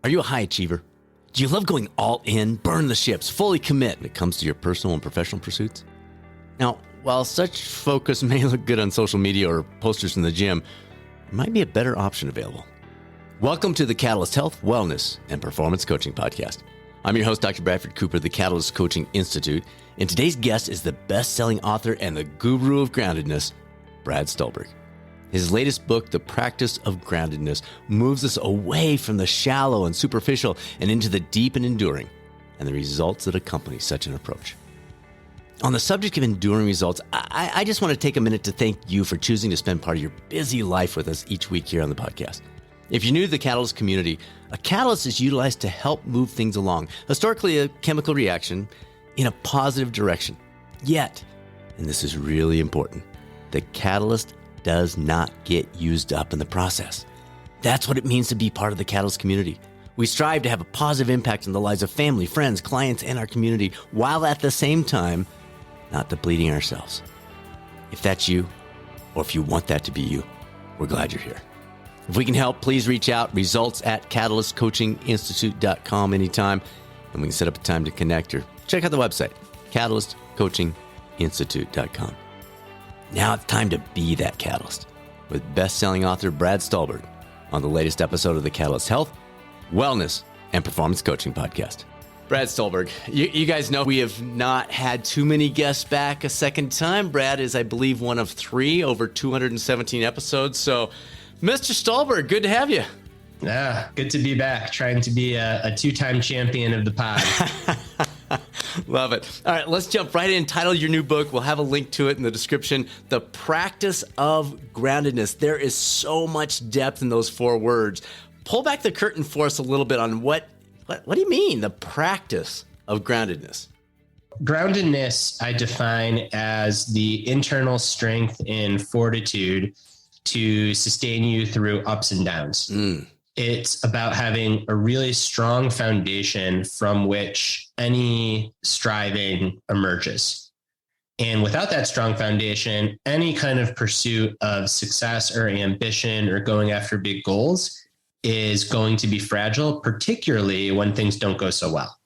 Are you a high achiever? Do you love going all in, burn the ships, fully commit when it comes to your personal and professional pursuits? Now, while such focus may look good on social media or posters in the gym, there might be a better option available. Welcome to the Catalyst Health, Wellness, and Performance Coaching Podcast. I'm your host, Dr. Bradford Cooper, the Catalyst Coaching Institute, and today's guest is the best-selling author and the guru of groundedness, Brad Stulberg. His latest book, The Practice of Groundedness, moves us away from the shallow and superficial and into the deep and enduring, and the results that accompany such an approach. On the subject of enduring results, I just want to take a minute to thank you for choosing to spend part of your busy life with us each week here on the podcast. If you're new to the Catalyst community, a catalyst is utilized to help move things along, historically a chemical reaction, in a positive direction. Yet, and this is really important, the catalyst does not get used up in the process. That's what it means to be part of the Catalyst community. We strive to have a positive impact on the lives of family, friends, clients, and our community, while at the same time, not depleting ourselves. If that's you, or if you want that to be you, we're glad you're here. If we can help, please reach out. Results at catalystcoachinginstitute.com anytime, and we can set up a time to connect, or check out the website, catalystcoachinginstitute.com. Now it's time to be that catalyst with best-selling author Brad Stulberg on the latest episode of the Catalyst Health, Wellness, and Performance Coaching Podcast. Brad Stulberg, you guys know we have not had too many guests back a second time. Brad is, I believe, one of three over 217 episodes. So, Mr. Stulberg, good to have you. Yeah, good to be back. Trying to be a two-time champion of the pod. Love it. All right, let's jump right in. Title your new book. We'll have a link to it in the description. The Practice of Groundedness. There is so much depth in those four words. Pull back the curtain for us a little bit on what do you mean, the practice of groundedness? Groundedness, I define as the internal strength and fortitude to sustain you through ups and downs. It's about having a really strong foundation from which any striving emerges. And without that strong foundation, any kind of pursuit of success or ambition or going after big goals is going to be fragile, particularly when things don't go so well.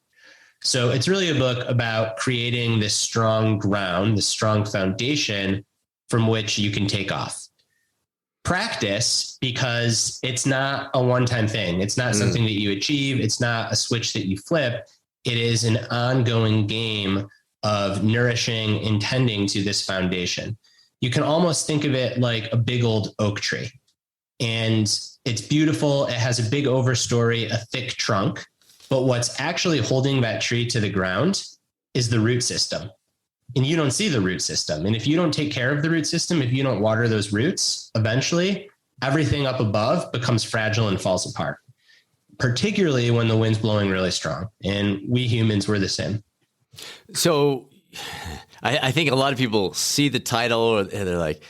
So it's really a book about creating this strong ground, this strong foundation from which you can take off. Practice, because it's not a one-time thing. It's not something that you achieve. It's not a switch that you flip. It is an ongoing game of nourishing and tending to this foundation. You can almost think of it like a big old oak tree. And it's beautiful. It has a big overstory, a thick trunk. But what's actually holding that tree to the ground is the root system. And you don't see the root system. And if you don't take care of the root system, if you don't water those roots, eventually everything up above becomes fragile and falls apart, particularly when the wind's blowing really strong. And we humans, we're the same. So I think a lot of people see the title or they're like,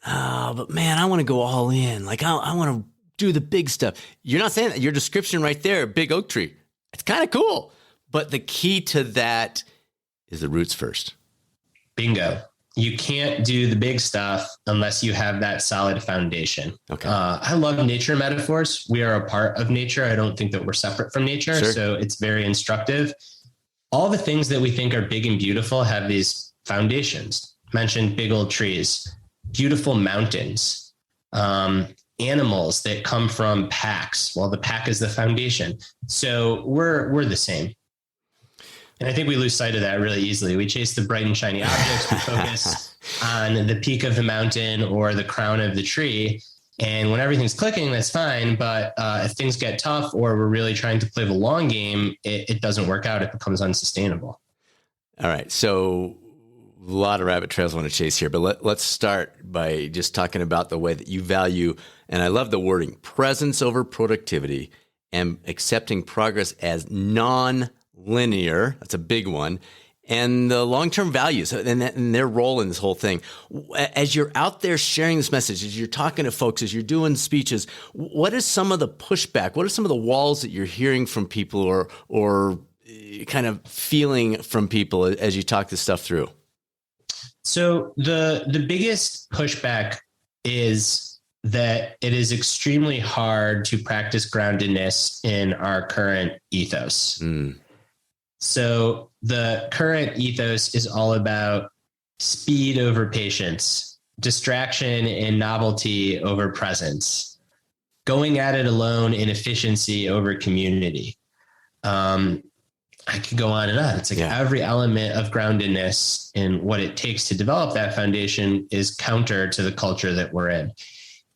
oh, but man, I want to go all in. Like, I want to do the big stuff. You're not saying that. Your description right there, big oak tree, it's kind of cool. But the key to that is the roots first. Bingo. You can't do the big stuff unless you have that solid foundation. Okay. I love nature metaphors. We are a part of nature. I don't think that we're separate from nature. Sure. So it's very instructive. All the things that we think are big and beautiful have these foundations. Mentioned big old trees, beautiful mountains, animals that come from packs. Well, the pack is the foundation. So we're the same. And I think we lose sight of that really easily. We chase the bright and shiny objects. We focus on the peak of the mountain or the crown of the tree. And when everything's clicking, that's fine. But if things get tough or we're really trying to play the long game, it doesn't work out. It becomes unsustainable. All right. So a lot of rabbit trails I want to chase here, but let's start by just talking about the way that you value, and I love the wording, presence over productivity and accepting progress as non-linear. That's a big one. And the long-term values and their role in this whole thing. As you're out there sharing this message, as you're talking to folks, as you're doing speeches, what is some of the pushback? What are some of the walls that you're hearing from people or kind of feeling from people as you talk this stuff through? So the biggest pushback is that it is extremely hard to practice groundedness in our current ethos. So the current ethos is all about speed over patience, distraction and novelty over presence, going at it alone in efficiency over community. I could go on and on. It's like every element of groundedness and what it takes to develop that foundation is counter to the culture that we're in.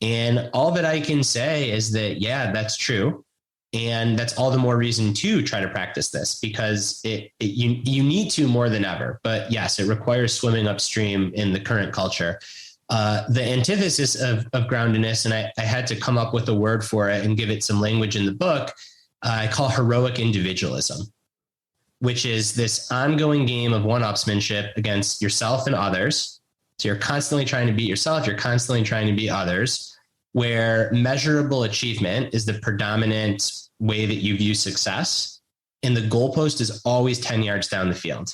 And all that I can say is that, yeah, that's true. And that's all the more reason to try to practice this, because you need to more than ever. But yes, it requires swimming upstream in the current culture. The antithesis of groundedness, and I had to come up with a word for it and give it some language in the book, I call heroic individualism, which is this ongoing game of one-upsmanship against yourself and others. So you're constantly trying to beat yourself. You're constantly trying to beat others, where measurable achievement is the predominant way that you view success. And the goalpost is always 10 yards down the field.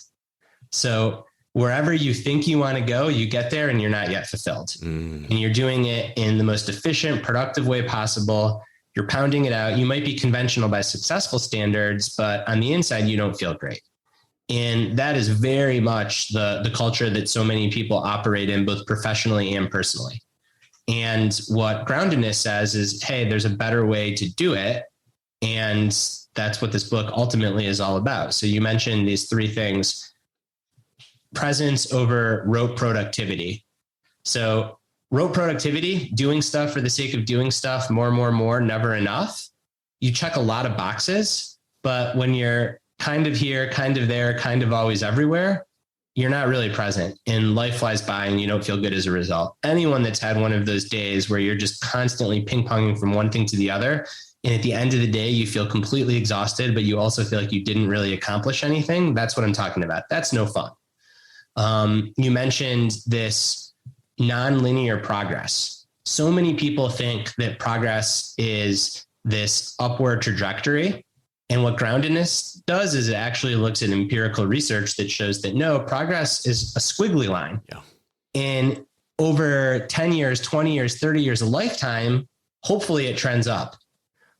So wherever you think you want to go, you get there and you're not yet fulfilled. And you're doing it in the most efficient, productive way possible. You're pounding it out. You might be conventional by successful standards, but on the inside, you don't feel great. And that is very much the culture that so many people operate in, both professionally and personally. And what groundedness says is, hey, there's a better way to do it. And that's what this book ultimately is all about. So you mentioned these three things: presence over rote productivity. So rote productivity, doing stuff for the sake of doing stuff, more, never enough. You check a lot of boxes, but when you're kind of here, kind of there, kind of always everywhere, you're not really present, and life flies by and you don't feel good as a result. Anyone that's had one of those days where you're just constantly ping-ponging from one thing to the other, and at the end of the day, you feel completely exhausted, but you also feel like you didn't really accomplish anything. That's what I'm talking about. That's no fun. You mentioned this nonlinear progress. So many people think that progress is this upward trajectory. And what groundedness does is it actually looks at empirical research that shows that no, progress is a squiggly line. Yeah. And over 10 years, 20 years, 30 years, a lifetime, hopefully it trends up.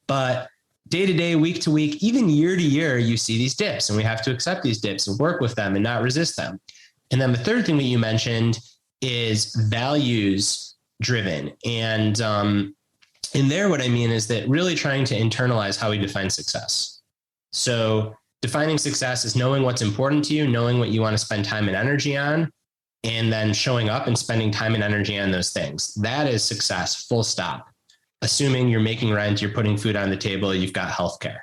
But day to day, week to week, even year to year, you see these dips, and we have to accept these dips and work with them and not resist them. And then the third thing that you mentioned is values driven. And in there, what I mean is that really trying to internalize how we define success. So defining success is knowing what's important to you, knowing what you want to spend time and energy on, and then showing up and spending time and energy on those things. That is success, full stop. Assuming you're making rent, you're putting food on the table, you've got healthcare.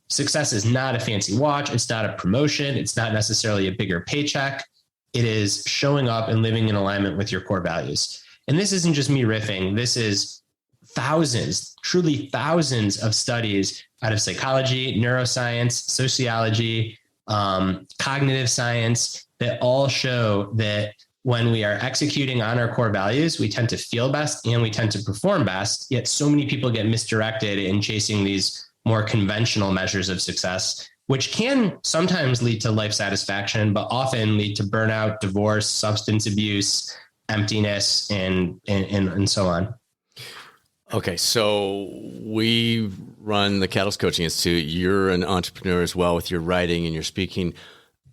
Success is not a fancy watch. It's not a promotion. It's not necessarily a bigger paycheck. It is showing up and living in alignment with your core values. And this isn't just me riffing. This is thousands, truly thousands of studies out of psychology, neuroscience, sociology, cognitive science that all show that when we are executing on our core values, we tend to feel best and we tend to perform best. Yet so many people get misdirected in chasing these more conventional measures of success, which can sometimes lead to life satisfaction, but often lead to burnout, divorce, substance abuse, emptiness, and so on. Okay, so we run the Catalyst Coaching Institute. You're an entrepreneur as well with your writing and your speaking.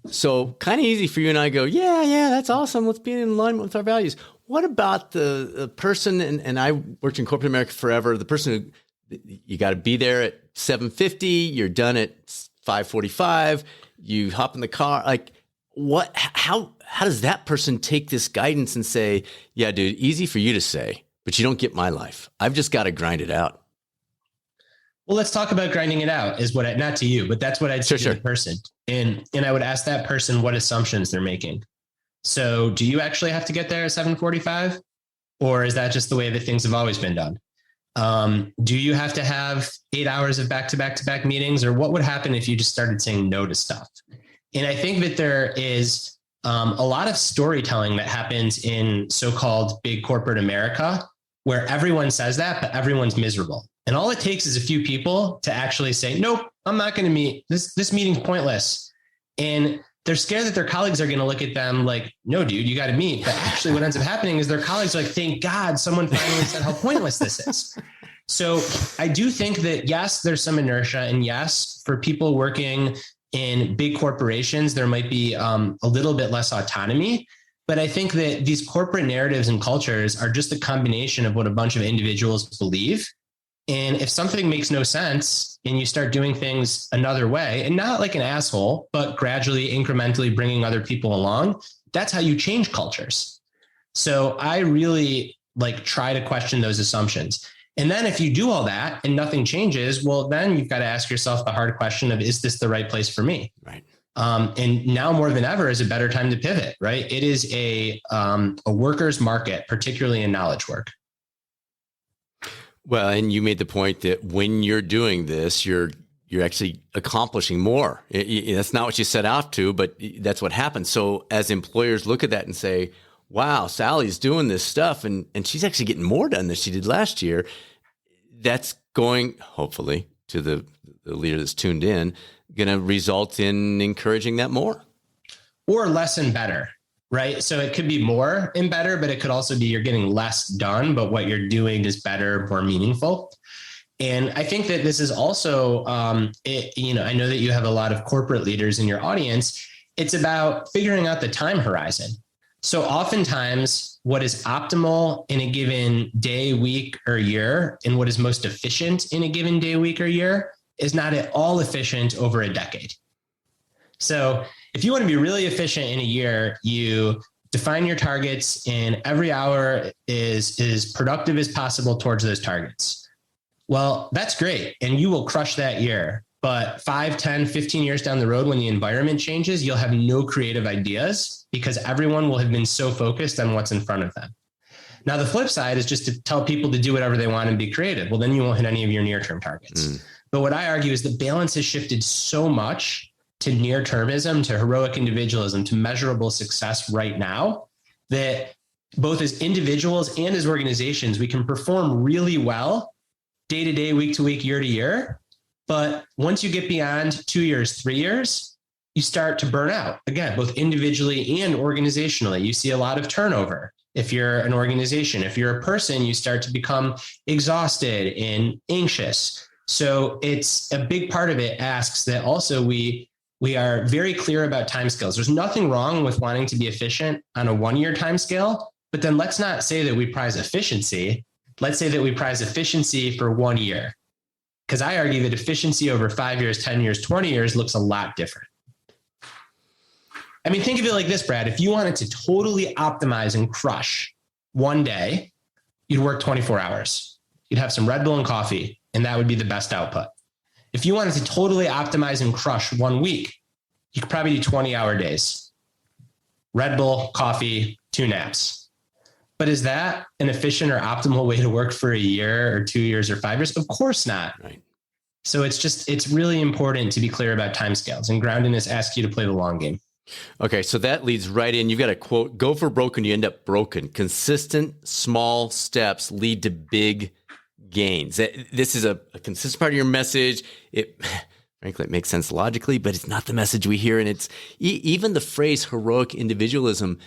So kind of easy for you and I to go, yeah, that's awesome. Let's be in alignment with our values. What about the person, and I worked in corporate America forever, the person who you got to be there at 7:50, you're done at 5:45, you hop in the car. Like how does that person take this guidance and say, yeah, dude, easy for you to say, but you don't get my life. I've just got to grind it out. Well, let's talk about grinding it out is what not to you, but that's what I'd say to the person. And I would ask that person what assumptions they're making. So do you actually have to get there at 7:45? Or is that just the way that things have always been done? Do you have to have 8 hours of back-to-back-to-back meetings? Or what would happen if you just started saying no to stuff? And I think that there is a lot of storytelling that happens in so-called big corporate America, where everyone says that, but everyone's miserable. And all it takes is a few people to actually say, nope, I'm not going to meet. This meeting's pointless. And they're scared that their colleagues are going to look at them like, no, dude, you got to meet. But actually what ends up happening is their colleagues are like, thank God someone finally said how pointless this is. So I do think that, yes, there's some inertia. And yes, for people working in big corporations, there might be a little bit less autonomy. But I think that these corporate narratives and cultures are just a combination of what a bunch of individuals believe. And if something makes no sense and you start doing things another way, and not like an asshole, but gradually, incrementally bringing other people along, that's how you change cultures. So I really try to question those assumptions. And then if you do all that and nothing changes, well, then you've got to ask yourself the hard question of, is this the right place for me? Right. And now more than ever is a better time to pivot, right? It is a worker's market, particularly in knowledge work. Well, and you made the point that when you're doing this, you're actually accomplishing more. That's not what you set out to, but that's what happens. So as employers look at that and say, wow, Sally's doing this stuff and she's actually getting more done than she did last year. That's going, hopefully, to the leader that's tuned in, going to result in encouraging that more. Or less and better, right? So it could be more and better, but it could also be you're getting less done, but what you're doing is better, more meaningful. And I think that this is also, I know that you have a lot of corporate leaders in your audience. It's about figuring out the time horizon. So oftentimes what is optimal in a given day, week, or year, and what is most efficient in a given day, week, or year is not at all efficient over a decade. So if you want to be really efficient in a year, you define your targets and every hour is as productive as possible towards those targets. Well, that's great. And you will crush that year. But 5, 10, 15 years down the road, when the environment changes, you'll have no creative ideas because everyone will have been so focused on what's in front of them. Now, the flip side is just to tell people to do whatever they want and be creative. Well, then you won't hit any of your near-term targets. But what I argue is the balance has shifted so much to near-termism, to heroic individualism, to measurable success right now, that both as individuals and as organizations, we can perform really well day to day, week to week, year to year. But once you get beyond 2 years, 3 years, you start to burn out. Again, both individually and organizationally, you see a lot of turnover. If you're an organization, if you're a person, you start to become exhausted and anxious. So it's a big part of it asks that also we are very clear about timescales. There's nothing wrong with wanting to be efficient on a 1 year timescale, but then let's not say that we prize efficiency. Let's say that we prize efficiency for 1 year. Because I argue that efficiency over 5 years, 10 years, 20 years looks a lot different. I mean, think of it like this, Brad. If you wanted to totally optimize and crush one day, you'd work 24 hours. You'd have some Red Bull and coffee, and that would be the best output. If you wanted to totally optimize and crush 1 week, you could probably do 20-hour days. Red Bull, coffee, 2 naps. But is that an efficient or optimal way to work for a year or 2 years or 5 years? Of course not. Right. So it's really important to be clear about timescales, and groundedness asks you to play the long game. Okay, so that leads right in. You've got a quote, go for broke and you end up broken. Consistent small steps lead to big gains. This is a consistent part of your message. Frankly, it makes sense logically, but it's not the message we hear. And it's even the phrase heroic individualism.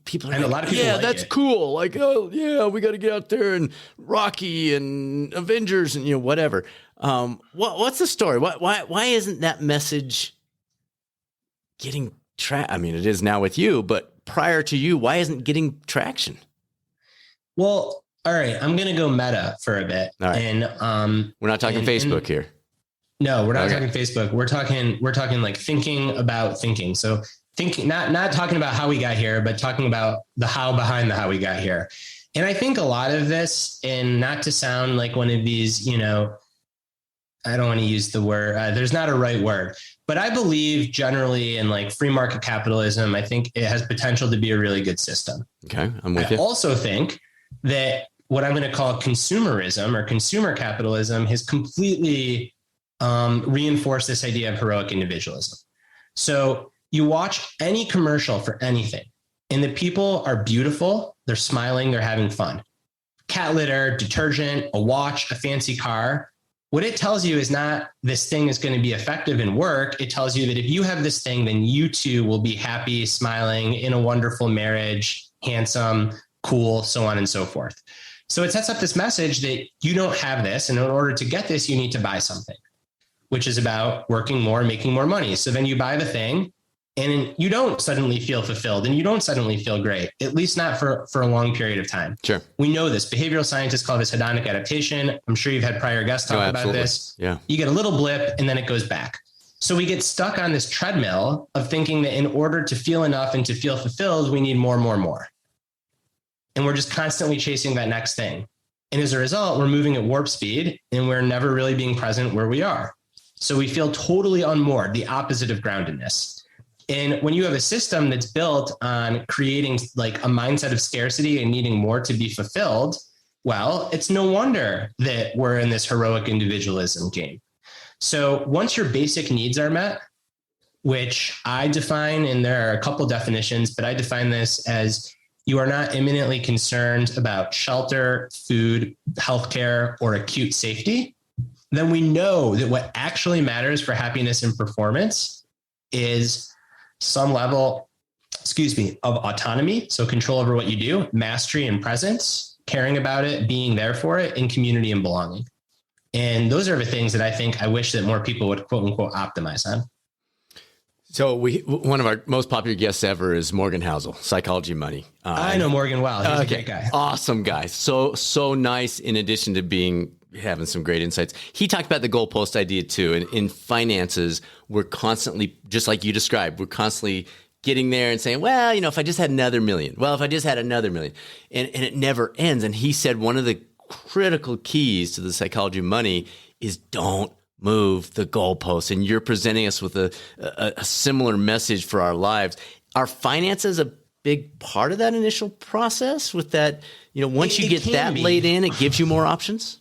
People are and like, a lot of people like that's it. Cool. Like, oh yeah, we got to get out there and Rocky and Avengers and whatever. What's the story? Why isn't that message getting I mean, it is now with you, but prior to you, why isn't it getting traction? Well, all right, I'm going to go meta for a bit. All right. And we're not talking Facebook here. No, we're not talking Facebook. We're talking like thinking about thinking. So thinking, not talking about how we got here, but talking about the how behind the how we got here. And I think a lot of this, and not to sound like one of these, I don't want to use the word, there's not a right word, but I believe generally in like free market capitalism, I think it has potential to be a really good system. Okay, I'm with you. I also think that what I'm going to call consumerism or consumer capitalism has completely reinforced this idea of heroic individualism. So you watch any commercial for anything, and the people are beautiful, they're smiling, they're having fun. Cat litter, detergent, a watch, a fancy car. what it tells you is not this thing is going to be effective in work. It tells you that if you have this thing, then you too will be happy, smiling, in a wonderful marriage, handsome, cool, so on and so forth. So it sets up this message that you don't have this. And in order to get this, you need to buy something, which is about working more, making more money. So then you buy the thing and you don't suddenly feel fulfilled and you don't suddenly feel great, at least not for a long period of time. Sure. We know this. Behavioral scientists call this hedonic adaptation. I'm sure you've had prior guests talk about this. Yeah. You get a little blip and then it goes back. So we get stuck on this treadmill of thinking that in order to feel enough and to feel fulfilled, we need more, more, more. And we're just constantly chasing that next thing. And as a result, we're moving at warp speed and we're never really being present where we are. So we feel totally unmoored, the opposite of groundedness. And when you have a system that's built on creating like a mindset of scarcity and needing more to be fulfilled, well, it's no wonder that we're in this heroic individualism game. So once your basic needs are met, which I define, and there are a couple definitions, but I define this as you are not imminently concerned about shelter, food, healthcare, or acute safety, then we know that what actually matters for happiness and performance is some level, of autonomy. So control over what you do, mastery and presence, caring about it, being there for it, and community and belonging. And those are the things that I think I wish that more people would quote unquote optimize on. So one of our most popular guests ever is Morgan Housel, Psychology of Money. I know Morgan well. He's a great guy. Awesome guy. So nice. In addition to having some great insights, he talked about the goalpost idea too. And in finances, we're constantly, just like you described, we're constantly getting there and saying, well, if I just had another million. Well, if I just had another million, and it never ends. And he said one of the critical keys to the psychology of money is don't move the goalposts. And you're presenting us with a similar message for our lives. Are finances a big part of that initial process with that? Once you get that laid in, it gives you more options?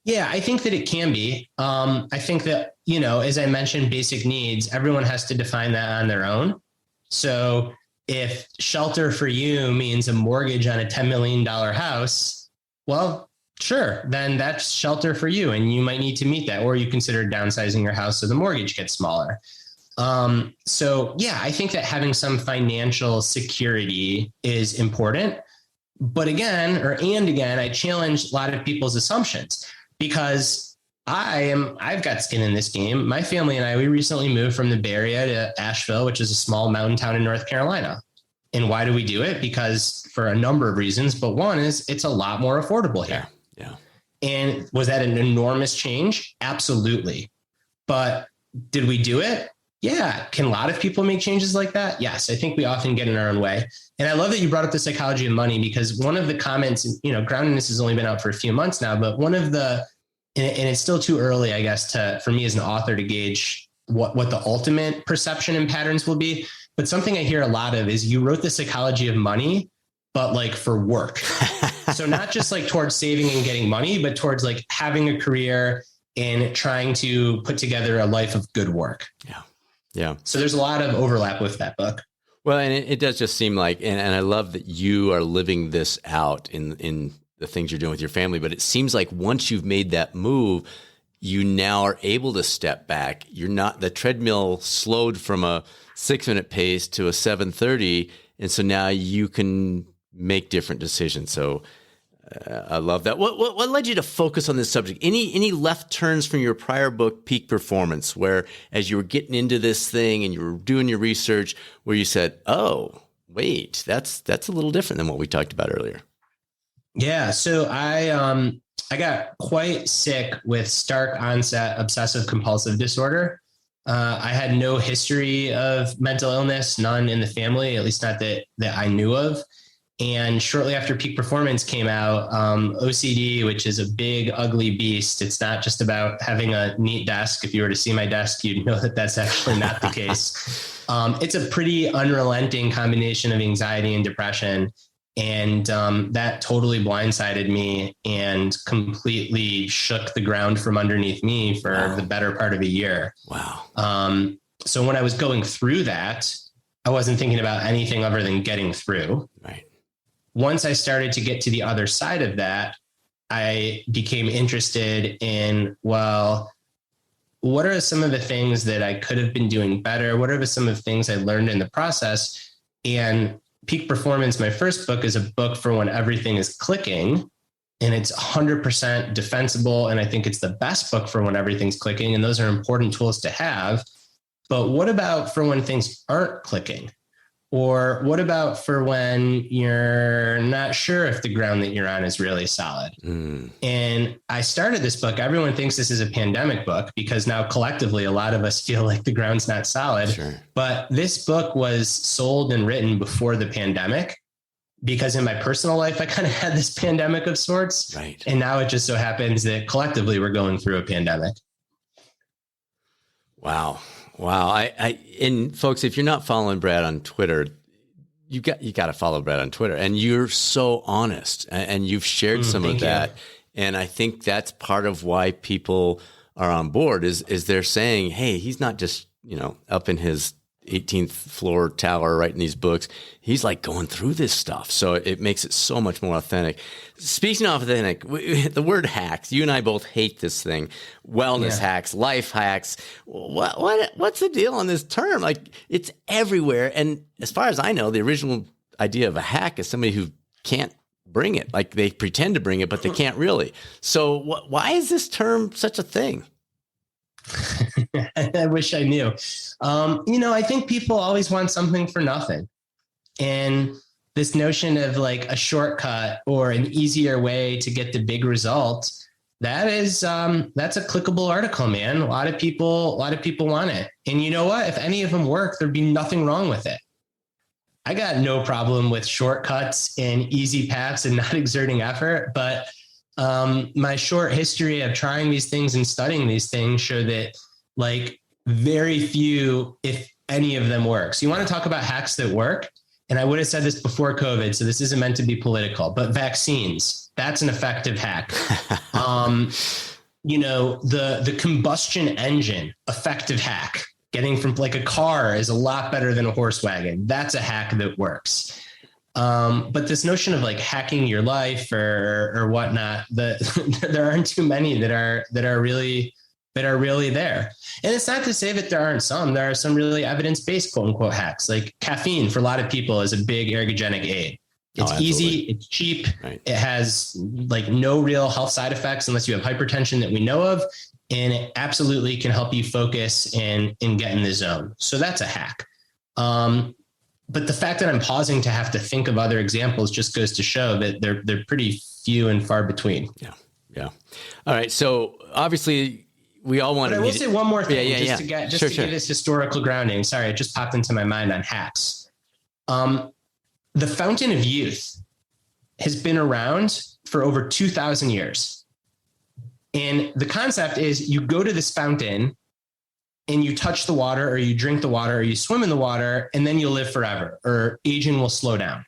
Yeah, I think that it can be. I think that, as I mentioned, basic needs, everyone has to define that on their own. So if shelter for you means a mortgage on a $10 million house, well, sure, then that's shelter for you. And you might need to meet that, or you consider downsizing your house so the mortgage gets smaller. So yeah, I think that having some financial security is important. But again, I challenge a lot of people's assumptions. Because I've got skin in this game. My family and I, we recently moved from the Bay Area to Asheville, which is a small mountain town in North Carolina. And why do we do it? Because for a number of reasons, but one is it's a lot more affordable here. Yeah. And was that an enormous change? Absolutely. But did we do it? Yeah. Can a lot of people make changes like that? Yes. I think we often get in our own way. And I love that you brought up the psychology of money, because one of the comments, groundedness has only been out for a few months now, but one of the, and it's still too early, I guess, for me as an author to gauge what the ultimate perception and patterns will be. But something I hear a lot of is you wrote the psychology of money, but like for work. So not just like towards saving and getting money, but towards like having a career and trying to put together a life of good work. Yeah. So there's a lot of overlap with that book. Well, and it does just seem like, and I love that you are living this out in the things you're doing with your family, but it seems like once you've made that move, you now are able to step back. You're not, the treadmill slowed from a 6-minute pace to a 7:30. And so now you can make different decisions. So I love that. What led you to focus on this subject? Any left turns from your prior book, Peak Performance, where as you were getting into this thing and you were doing your research, where you said, "Oh, wait, that's a little different than what we talked about earlier"? Yeah. So I got quite sick with stark onset obsessive compulsive disorder. I had no history of mental illness, none in the family, at least not that I knew of. And shortly after Peak Performance came out, OCD, which is a big, ugly beast. It's not just about having a neat desk. If you were to see my desk, you'd know that that's actually not the case. It's a pretty unrelenting combination of anxiety and depression. And that totally blindsided me and completely shook the ground from underneath me for the better part of a year. Wow. So when I was going through that, I wasn't thinking about anything other than getting through. Right. Once I started to get to the other side of that, I became interested in, well, what are some of the things that I could have been doing better? What are some of the things I learned in the process? And Peak Performance, my first book, is a book for when everything is clicking, and it's 100% defensible. And I think it's the best book for when everything's clicking. And those are important tools to have. But what about for when things aren't clicking? Or what about for when you're not sure if the ground that you're on is really solid? And I started this book. Everyone thinks this is a pandemic book because now collectively, a lot of us feel like the ground's not solid. Sure. But this book was sold and written before the pandemic, because in my personal life, I kind of had this pandemic of sorts. Right. And now it just so happens that collectively we're going through a pandemic. Wow. And folks, if you're not following Brad on Twitter, you got to follow Brad on Twitter. And you're so honest, and you've shared some of that. And I think that's part of why people are on board is they're saying, hey, he's not just, up in his 18th floor tower writing these books. He's like going through this stuff. So it makes it so much more authentic. Speaking of authentic, the word hacks, you and I both hate this thing. Wellness hacks, life hacks. What's the deal on this term? Like, it's everywhere. And as far as I know, the original idea of a hack is somebody who can't bring it. Like, they pretend to bring it, but they can't really. So why is this term such a thing? I wish I knew. I think people always want something for nothing. And this notion of like a shortcut or an easier way to get the big result, that's a clickable article, man. A lot of people want it. And you know what? If any of them work, there'd be nothing wrong with it. I got no problem with shortcuts and easy paths and not exerting effort, but my short history of trying these things and studying these things show that like very few, if any of them works. You want to talk about hacks that work? And I would have said this before COVID, so this isn't meant to be political, but vaccines, that's an effective hack. The combustion engine, effective hack. Getting from like a car is a lot better than a horse wagon. That's a hack that works. But this notion of like hacking your life or whatnot, there aren't too many that are really there. And it's not to say that there aren't some. There are some really evidence-based quote unquote hacks. Like caffeine for a lot of people is a big ergogenic aid. It's easy, it's cheap, right. It has like no real health side effects unless you have hypertension that we know of. And it absolutely can help you focus and get in the zone. So that's a hack. But the fact that I'm pausing to have to think of other examples just goes to show that they're pretty few and far between. Yeah. All right. So obviously we all want to. I will say one more thing to give this historical grounding. Sorry, it just popped into my mind on hacks. The fountain of youth has been around for over 2,000 years. And the concept is you go to this fountain and you touch the water or you drink the water or you swim in the water and then you'll live forever or aging will slow down.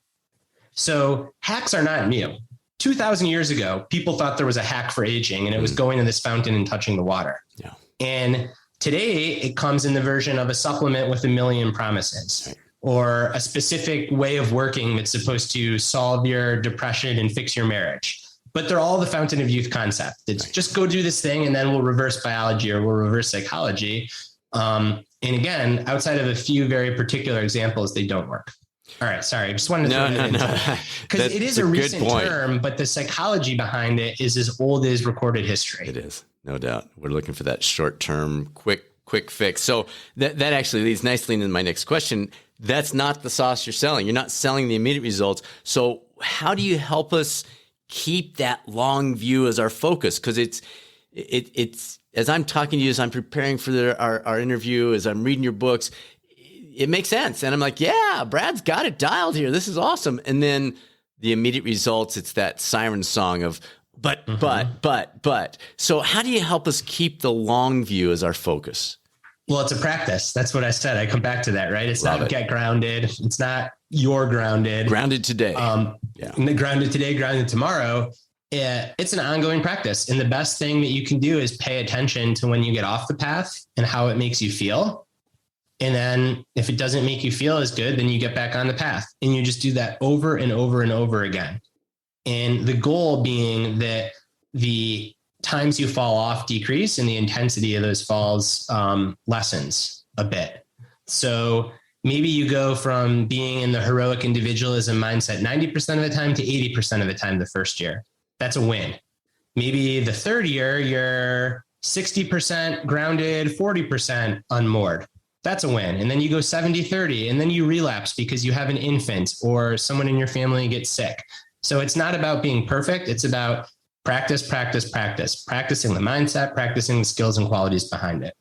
So hacks are not new. 2,000 years ago, people thought there was a hack for aging and it was going to this fountain and touching the water. Yeah. And today it comes in the version of a supplement with 1,000,000 promises. Right. Or a specific way of working that's supposed to solve your depression and fix your marriage. But they're all the fountain of youth concept. It's just go do this thing and then we'll reverse biology or we'll reverse psychology. And again, outside of a few very particular examples, they don't work. All right. Sorry. I just wanted to throw that in because it is a recent term, but the psychology behind it is as old as recorded history. It is, no doubt. We're looking for that short-term, quick fix. So that actually leads nicely into my next question. That's not the sauce you're selling. You're not selling the immediate results. So how do you help us keep that long view as our focus? Because it's as I'm talking to you, as I'm preparing for our interview, as I'm reading your books, it makes sense. And I'm like, yeah, Brad's got it dialed here. This is awesome. And then the immediate results, it's that siren song of, but. So how do you help us keep the long view as our focus? Well, it's a practice. That's what I said. I come back to that, right? It's not get grounded. It's not you're grounded. Grounded today. Grounded today, grounded tomorrow. It's an ongoing practice. And the best thing that you can do is pay attention to when you get off the path and how it makes you feel. And then if it doesn't make you feel as good, then you get back on the path and you just do that over and over and over again. And the goal being that the times you fall off decrease and the intensity of those falls lessens a bit. So maybe you go from being in the heroic individualism mindset 90% of the time to 80% of the time the first year. That's a win. Maybe the third year, you're 60% grounded, 40% unmoored. That's a win. And then you go 70-30, and then you relapse because you have an infant or someone in your family gets sick. So it's not about being perfect. It's about practice, practicing the mindset, practicing the skills and qualities behind it.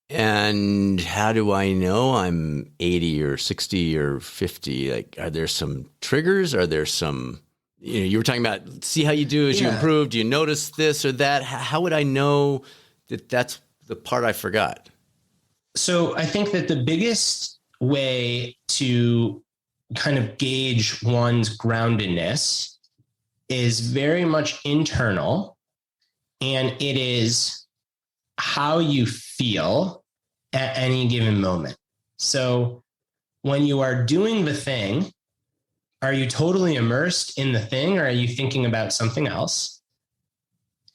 And how do I know I'm 80 or 60 or 50? Like, are there some triggers? Are there some, you were talking about, see how you do as you improve. Do you notice this or that? How would I know that that's the part I forgot? So I think that the biggest way to kind of gauge one's groundedness is very much internal, and it is how you feel at any given moment. So when you are doing the thing, are you totally immersed in the thing, or are you thinking about something else?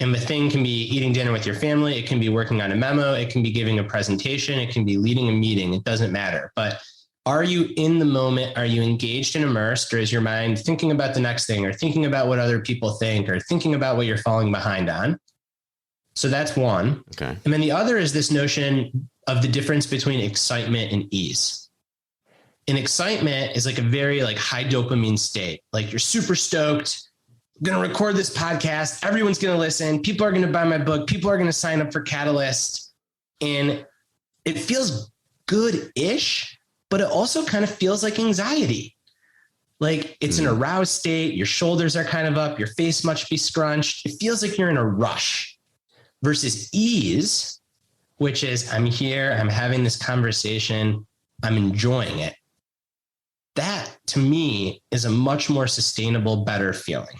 And the thing can be eating dinner with your family. It can be working on a memo. It can be giving a presentation. It can be leading a meeting. It doesn't matter. But are you in the moment? Are you engaged and immersed? Or is your mind thinking about the next thing, or thinking about what other people think, or thinking about what you're falling behind on? So that's one. Okay. And then the other is this notion of the difference between excitement and ease. And excitement is like a very high dopamine state. Like, you're super stoked. I'm going to record this podcast. Everyone's going to listen. People are going to buy my book. People are going to sign up for Catalyst. And it feels good-ish, but it also kind of feels like anxiety. Like, it's an aroused state. Your shoulders are kind of up. Your face must be scrunched. It feels like you're in a rush. Versus ease, which is, I'm here, I'm having this conversation, I'm enjoying it. That, to me, is a much more sustainable, better feeling.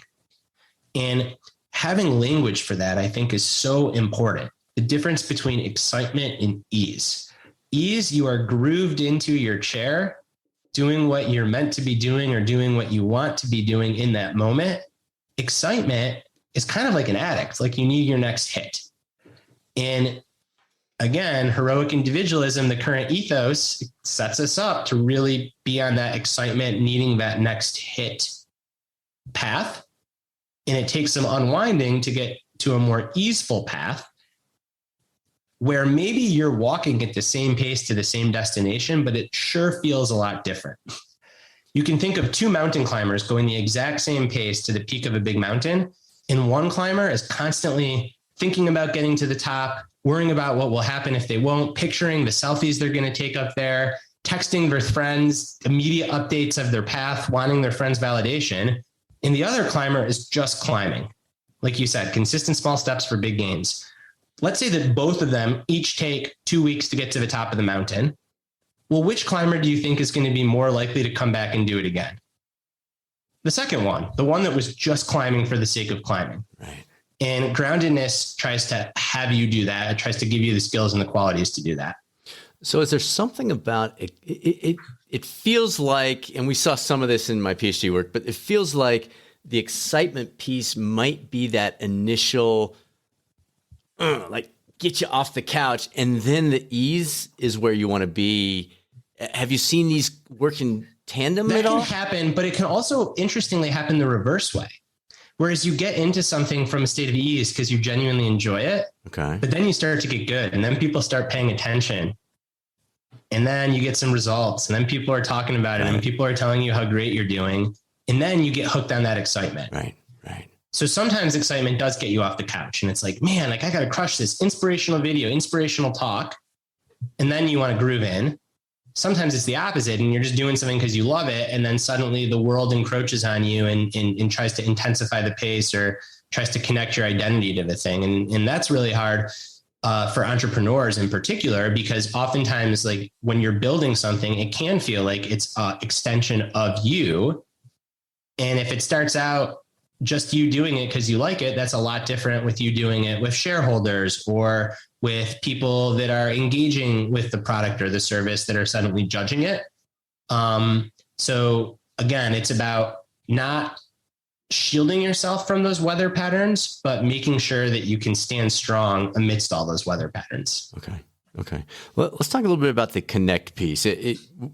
And having language for that, I think, is so important. The difference between excitement and ease. Ease, you are grooved into your chair, doing what you're meant to be doing or doing what you want to be doing in that moment. Excitement is kind of like an addict, like you need your next hit. And again, heroic individualism, the current ethos, sets us up to really be on that excitement, needing that next hit path. And it takes some unwinding to get to a more easeful path where maybe you're walking at the same pace to the same destination, but it sure feels a lot different. You can think of two mountain climbers going the exact same pace to the peak of a big mountain. And one climber is constantly thinking about getting to the top, worrying about what will happen if they won't, picturing the selfies they're going to take up there, texting their friends, immediate updates of their path, wanting their friends' validation. And the other climber is just climbing. Like you said, consistent small steps for big gains. Let's say that both of them each take 2 weeks to get to the top of the mountain. Well, which climber do you think is going to be more likely to come back and do it again? The second one, the one that was just climbing for the sake of climbing. Right. And groundedness tries to have you do that. It tries to give you the skills and the qualities to do that. So is there something about it? It feels like, and we saw some of this in my PhD work, but it feels like the excitement piece might be that initial, get you off the couch. And then the ease is where you want to be. Have you seen these work in tandem at all? That can happen, but it can also interestingly happen the reverse way. Whereas you get into something from a state of ease because you genuinely enjoy it. Okay. But then you start to get good, and then people start paying attention. And then you get some results, and then people are talking about it, and people are telling you how great you're doing. And then you get hooked on that excitement. Right. So sometimes excitement does get you off the couch, and it's like, man, I got to crush this inspirational video, inspirational talk. And then you want to groove in. Sometimes it's the opposite, and you're just doing something because you love it. And then suddenly the world encroaches on you and tries to intensify the pace or tries to connect your identity to the thing. And that's really hard for entrepreneurs in particular, because oftentimes, like, when you're building something, it can feel like it's an extension of you. And if it starts out just you doing it because you like it, that's a lot different with you doing it with shareholders or with people that are engaging with the product or the service that are suddenly judging it. So again, it's about not shielding yourself from those weather patterns, but making sure that you can stand strong amidst all those weather patterns. Okay. Well, let's talk a little bit about the connect piece.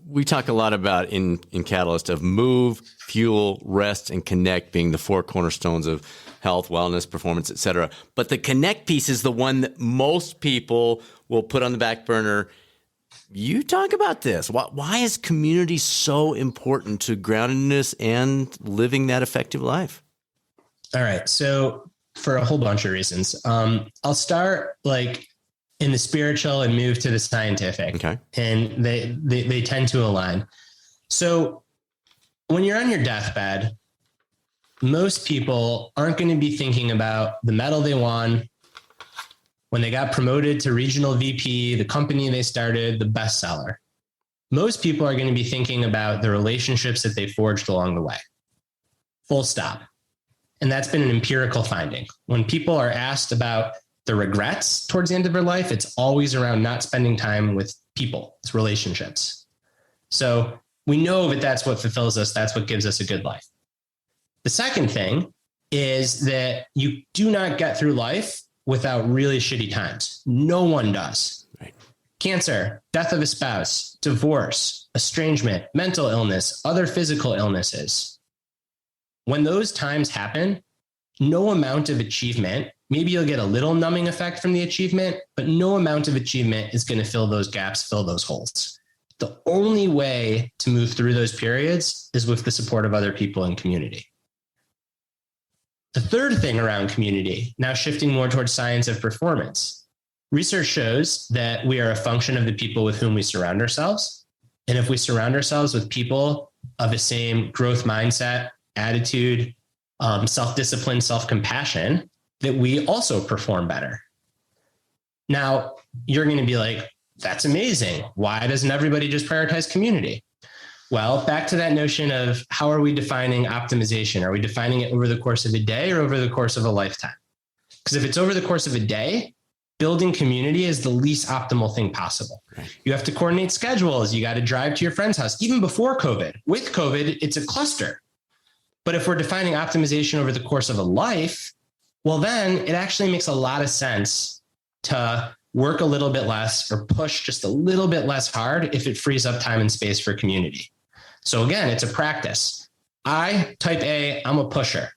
We talk a lot about in Catalyst of move, fuel, rest, and connect being the 4 cornerstones of health, wellness, performance, et cetera. But the connect piece is the one that most people will put on the back burner. You talk about this. Why is community so important to groundedness and living that effective life? All right. So for a whole bunch of reasons, I'll start in the spiritual and move to the scientific. Okay. And they tend to align. So when you're on your deathbed, most people aren't going to be thinking about the medal they won, when they got promoted to regional VP, the company they started, the bestseller. Most people are going to be thinking about the relationships that they forged along the way. Full stop. And that's been an empirical finding. When people are asked about the regrets towards the end of their life, it's always around not spending time with people, it's relationships. So we know that that's what fulfills us. That's what gives us a good life. The second thing is that you do not get through life without really shitty times. No one does. Right. Cancer, death of a spouse, divorce, estrangement, mental illness, other physical illnesses. When those times happen, no amount of achievement, maybe you'll get a little numbing effect from the achievement, but no amount of achievement is going to fill those gaps, fill those holes. The only way to move through those periods is with the support of other people in community. The third thing around community, now shifting more towards science of performance. Research shows that we are a function of the people with whom we surround ourselves. And if we surround ourselves with people of the same growth mindset, attitude, self-discipline, self-compassion, that we also perform better. Now, you're going to be like, that's amazing. Why doesn't everybody just prioritize community? Well, back to that notion of how are we defining optimization? Are we defining it over the course of a day or over the course of a lifetime? Because if it's over the course of a day, building community is the least optimal thing possible. Right. You have to coordinate schedules. You got to drive to your friend's house. Even before COVID, with COVID, it's a cluster. But if we're defining optimization over the course of a life, well, then it actually makes a lot of sense to work a little bit less or push just a little bit less hard if it frees up time and space for community. So again, it's a practice. Type A, I'm a pusher.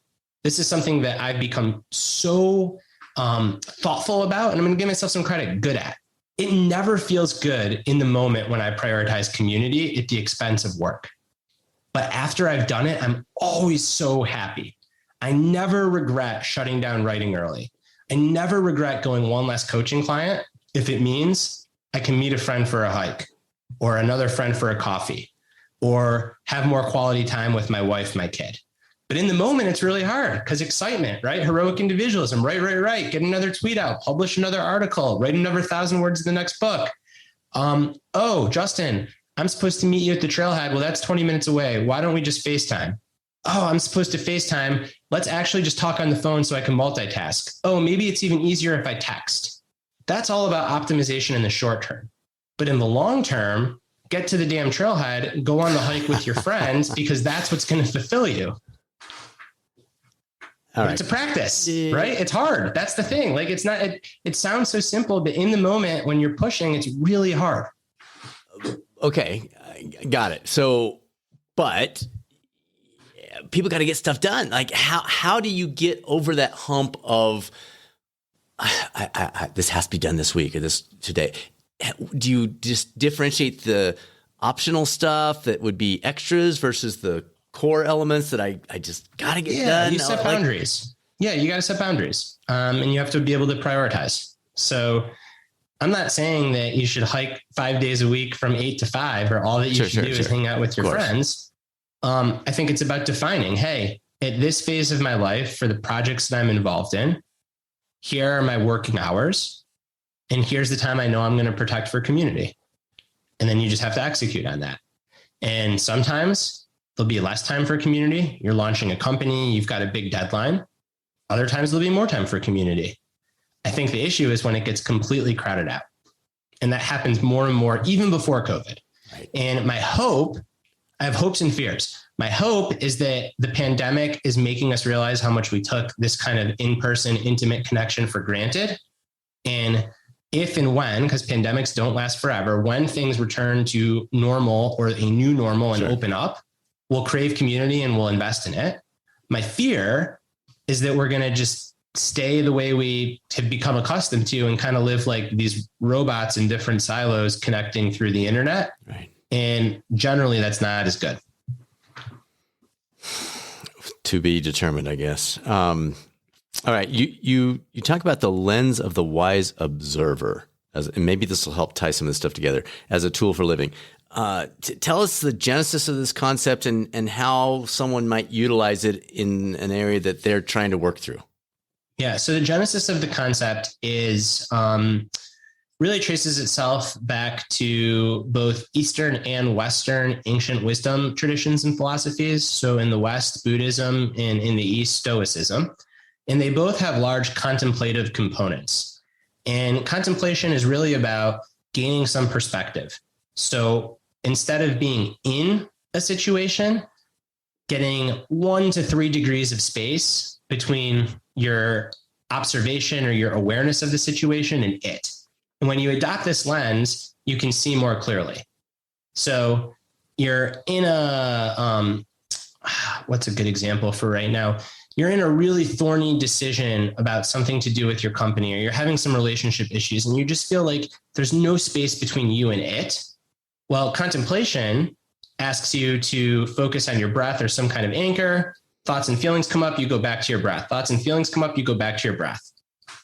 This is something that I've become so thoughtful about, and I'm going to give myself some credit, good at. It never feels good in the moment when I prioritize community at the expense of work. But after I've done it, I'm always so happy. I never regret shutting down writing early. I never regret going one less coaching client if it means I can meet a friend for a hike or another friend for a coffee or have more quality time with my wife, my kid. But in the moment, it's really hard because excitement, right? Heroic individualism, right. Get another tweet out, publish another article, write another 1,000 words of the next book. Oh, Justin, I'm supposed to meet you at the trailhead. Well, that's 20 minutes away. Why don't we just FaceTime? Oh, I'm supposed to FaceTime. Let's actually just talk on the phone so I can multitask. Oh, maybe it's even easier if I text. That's all about optimization in the short term. But in the long term, get to the damn trailhead, go on the hike with your friends, because that's what's going to fulfill you. All right. It's a practice, right? It's hard. That's the thing. Like it sounds so simple, but in the moment when you're pushing, it's really hard. Okay. Got it. So, but people got to get stuff done. Like how do you get over that hump of this has to be done this week or this today? Do you just differentiate the optional stuff that would be extras versus the core elements that I just got to get done? You set boundaries. You got to set boundaries. And you have to be able to prioritize. So I'm not saying that you should hike 5 days a week from 8 to 5, or all that you should do is hang out with your friends. I think it's about defining, hey, at this phase of my life for the projects that I'm involved in, here are my working hours. And here's the time I know I'm going to protect for community. And then you just have to execute on that. And sometimes there'll be less time for community. You're launching a company, you've got a big deadline. Other times there'll be more time for community. I think the issue is when it gets completely crowded out. And that happens more and more, even before COVID. Right. And I have hopes and fears. My hope is that the pandemic is making us realize how much we took this kind of in-person intimate connection for granted. And if and when, because pandemics don't last forever, when things return to normal or a new normal and open up, we'll crave community and we'll invest in it. My fear is that we're going to just stay the way we have become accustomed to and kind of live like these robots in different silos connecting through the internet. Right. And generally that's not as good. To be determined, I guess. All right. You talk about the lens of the wise observer, and maybe this will help tie some of this stuff together as a tool for living. Tell us the genesis of this concept and how someone might utilize it in an area that they're trying to work through. Yeah. So the genesis of the concept is really traces itself back to both Eastern and Western ancient wisdom traditions and philosophies. So in the West, Buddhism, and in the East, Stoicism. And they both have large contemplative components. And contemplation is really about gaining some perspective. So instead of being in a situation, getting 1 to 3 degrees of space between your observation or your awareness of the situation and it. And when you adopt this lens, you can see more clearly. So you're in a, what's a good example for right now? You're in a really thorny decision about something to do with your company, or you're having some relationship issues and you just feel like there's no space between you and it. Well, contemplation asks you to focus on your breath or some kind of anchor. Thoughts and feelings come up, you go back to your breath. Thoughts and feelings come up, you go back to your breath.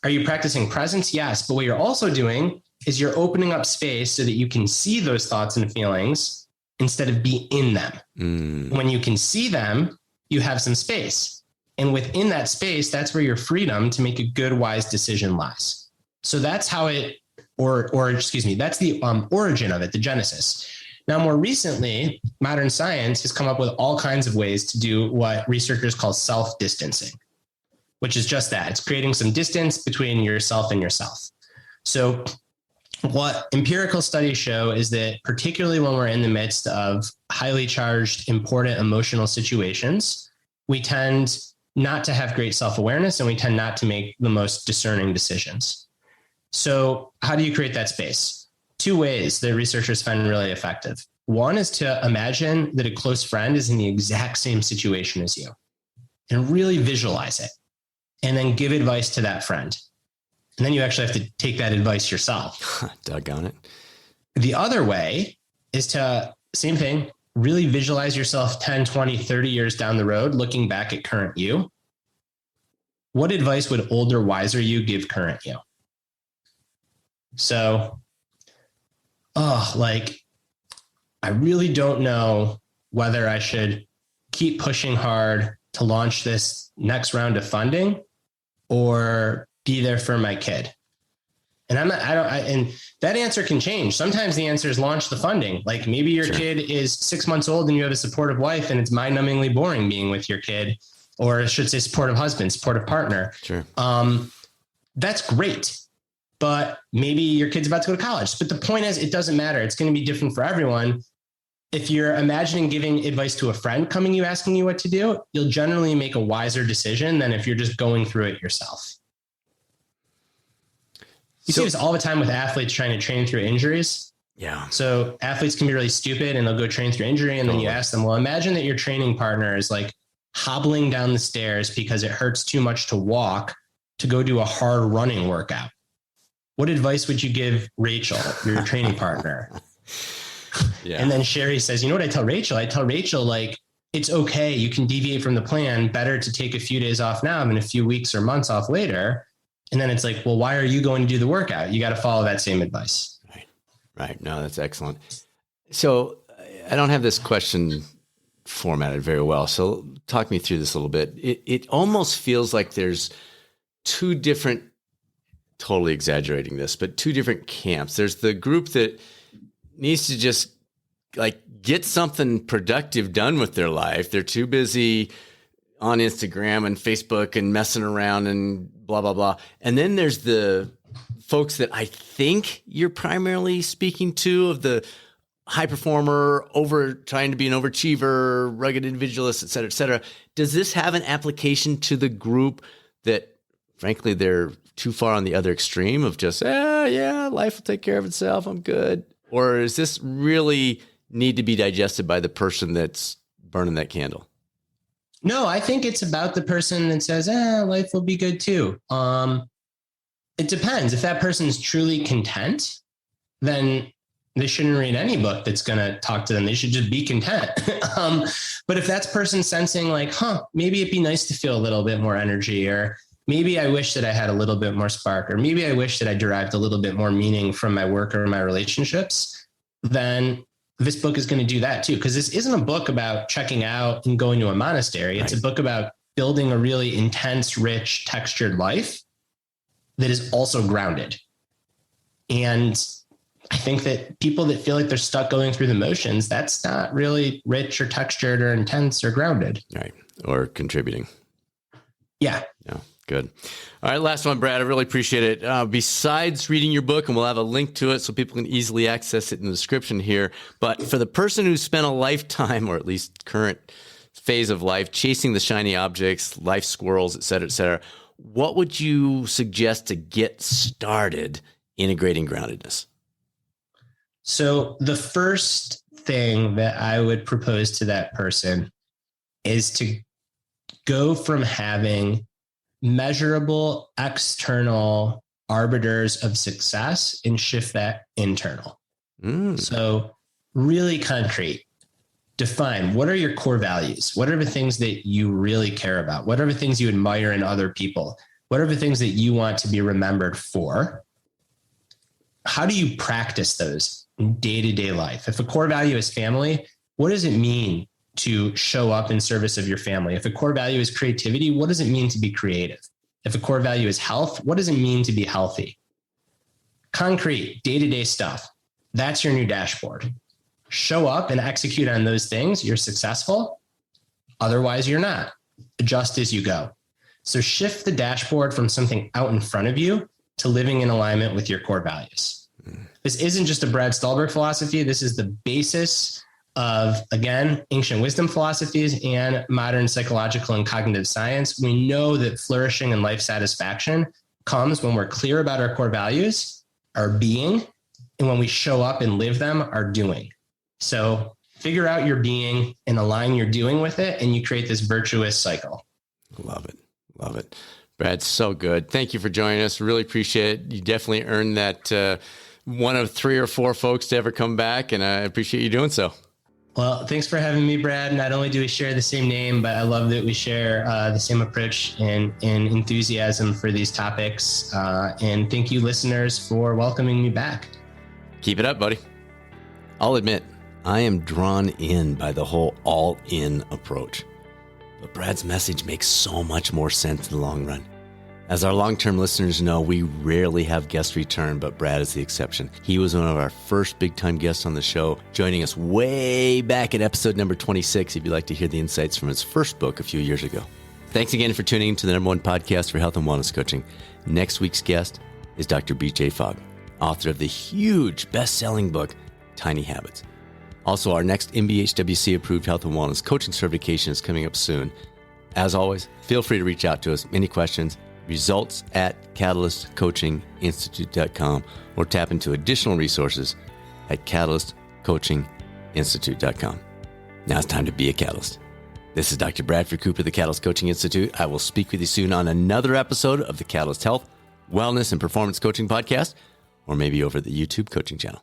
Are you practicing presence? Yes. But what you're also doing is you're opening up space so that you can see those thoughts and feelings instead of be in them. When you can see them, you have some space. And within that space, that's where your freedom to make a good, wise decision lies. So that's how it, that's the origin of it, the genesis. Now, more recently, modern science has come up with all kinds of ways to do what researchers call self-distancing, which is just that. It's creating some distance between yourself and yourself. So what empirical studies show is that particularly when we're in the midst of highly charged, important emotional situations, we tend not to have great self-awareness and we tend not to make the most discerning decisions. So how do you create that space? 2 ways that researchers find really effective. One is to imagine that a close friend is in the exact same situation as you and really visualize it and then give advice to that friend. And then you actually have to take that advice yourself. Doggone it. The other way is to, same thing, really visualize yourself 10, 20, 30 years down the road, looking back at current you. What advice would older, wiser you give current you? So, I really don't know whether I should keep pushing hard to launch this next round of funding or be there for my kid. And and that answer can change. Sometimes the answer is launch the funding. Like maybe your kid is 6 months old and you have a supportive wife and it's mind-numbingly boring being with your kid, or I should say supportive husband, supportive partner. Sure. That's great. But maybe your kid's about to go to college. But the point is, it doesn't matter. It's going to be different for everyone. If you're imagining giving advice to a friend coming you, asking you what to do, you'll generally make a wiser decision than if you're just going through it yourself. You see this all the time with athletes trying to train through injuries. Yeah. So athletes can be really stupid and they'll go train through injury. And then you ask them, well, imagine that your training partner is like hobbling down the stairs because it hurts too much to walk to go do a hard running workout. What advice would you give Rachel, your training partner? Yeah. And then Sherry says, you know what I tell Rachel? I tell Rachel, like, it's okay. You can deviate from the plan. Better to take a few days off now and a few weeks or months off later. And then it's like, well, why are you going to do the workout? You got to follow that same advice. Right. No, that's excellent. So I don't have this question formatted very well. So talk me through this a little bit. It almost feels like there's 2 different, totally exaggerating this, but 2 different camps. There's the group that needs to just like get something productive done with their life. They're too busy on Instagram and Facebook and messing around and blah, blah, blah. And then there's the folks that I think you're primarily speaking to, of the high performer, trying to be an overachiever, rugged individualist, et cetera, does this have an application to the group that, frankly, they're too far on the other extreme of just, yeah, life will take care of itself, I'm good? Or does this really need to be digested by the person that's burning that candle? No, I think it's about the person that says, life will be good too. It depends. If that person's truly content, then they shouldn't read any book that's going to talk to them. They should just be content. But if that person's sensing like, maybe it'd be nice to feel a little bit more energy, or maybe I wish that I had a little bit more spark, or maybe I wish that I derived a little bit more meaning from my work or my relationships, then this book is going to do that too. Because this isn't a book about checking out and going to a monastery. It's a book about building a really intense, rich, textured life that is also grounded. And I think that people that feel like they're stuck going through the motions, that's not really rich or textured or intense or grounded. Right. Or contributing. Yeah. Yeah. Good. All right. Last one, Brad. I really appreciate it. Besides reading your book, and we'll have a link to it so people can easily access it in the description here. But for the person who's spent a lifetime, or at least current phase of life, chasing the shiny objects, life squirrels, et cetera, what would you suggest to get started integrating groundedness? So the first thing that I would propose to that person is to go from having measurable external arbiters of success and shift that internal. So really concrete. Define, what are your core values? What are the things that you really care about? What are the things you admire in other people? What are the things that you want to be remembered for? How do you practice those in day-to-day life? If a core value is family, what does it mean to show up in service of your family? If a core value is creativity, what does it mean to be creative? If a core value is health, what does it mean to be healthy? Concrete, day-to-day stuff. That's your new dashboard. Show up and execute on those things. You're successful. Otherwise, you're not. Adjust as you go. So shift the dashboard from something out in front of you to living in alignment with your core values. This isn't just a Brad Stulberg philosophy. This is the basis of, again, ancient wisdom philosophies and modern psychological and cognitive science. We know that flourishing and life satisfaction comes when we're clear about our core values, our being, and when we show up and live them, our doing. So figure out your being and align your doing with it, and you create this virtuous cycle. Love it. Love it. Brad, so good. Thank you for joining us. Really appreciate it. You definitely earned that one of 3 or 4 folks to ever come back, and I appreciate you doing so. Well, thanks for having me, Brad. Not only do we share the same name, but I love that we share the same approach and enthusiasm for these topics. And thank you, listeners, for welcoming me back. Keep it up, buddy. I'll admit, I am drawn in by the whole all-in approach. But Brad's message makes so much more sense in the long run. As our long-term listeners know, we rarely have guests return, but Brad is the exception. He was one of our first big-time guests on the show, joining us way back at episode number 26, if you'd like to hear the insights from his first book a few years ago. Thanks again for tuning in to the #1 podcast for health and wellness coaching. Next week's guest is Dr. BJ Fogg, author of the huge best-selling book, Tiny Habits. Also, our next MBHWC-approved health and wellness coaching certification is coming up soon. As always, feel free to reach out to us. Any questions? results@catalystcoachinginstitute.com or tap into additional resources at catalystcoachinginstitute.com. Now it's time to be a catalyst. This is Dr. Bradford Cooper, the Catalyst Coaching Institute. I will speak with you soon on another episode of the Catalyst Health, Wellness, and Performance Coaching Podcast, or maybe over the YouTube coaching channel.